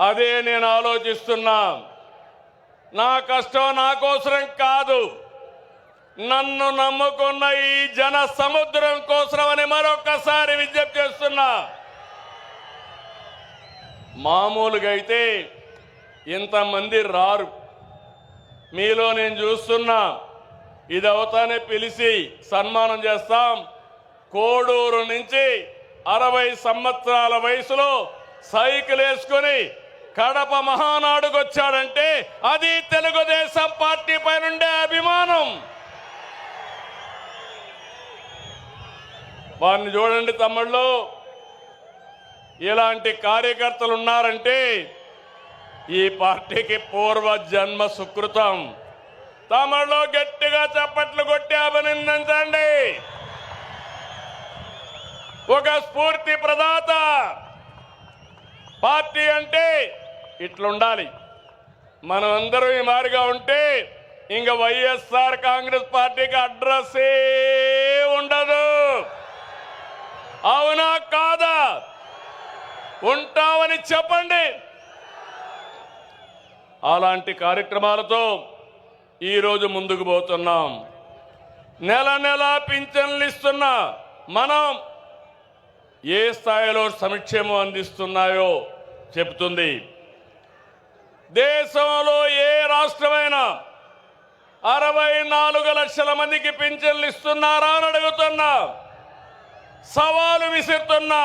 అదే నేను ఆలోచిస్తున్నా. నా కష్టం నా కోసరం కాదు, నన్ను నమ్ముకున్న ఈ జన సముద్రం కోసమని మరొకసారి విజ్ఞప్తి చేస్తున్నా. మామూలుగా అయితే ఇంతమంది రారు. మీలో నేను చూస్తున్నా, ఇది అవుతానే పిలిచి సన్మానం చేస్తాం. కోడూరు నుంచి 60 సంవత్సరాల వయసులో సైకిల్ వేసుకొని కడప మహానాడుకు వచ్చాడంటే అది తెలుగుదేశం పార్టీ పైనుండే అభిమానం. వారిని చూడండి తమ్ముళ్ళు, ఇలాంటి కార్యకర్తలు ఉన్నారంటే ఈ పార్టీకి పూర్వ జన్మ సుకృతం. తమలో గట్టిగా చప్పట్లు కొట్టి అభినందించండి. ఒక స్ఫూర్తి ప్రదాత. పార్టీ అంటే ఇట్లుండాలి. మనం అందరం ఈ మారిగా ఉంటే ఇంక వైఎస్ఆర్ కాంగ్రెస్ పార్టీకి అడ్రస్సే ఉండదు. అవునా కాదా? ఉంటామని చెప్పండి. అలాంటి కార్యక్రమాలతో ఈరోజు ముందుకు పోతున్నాం. నెల నెల పింఛన్లు ఇస్తున్నా మనం ఏ స్థాయిలో సంక్షేమం అందిస్తున్నాయో చెబుతుంది. దేశంలో ఏ రాష్ట్రమైనా 64 లక్షల మందికి పింఛన్లు ఇస్తున్నారా అని అడుగుతున్నా, సవాలు విసురుతున్నా.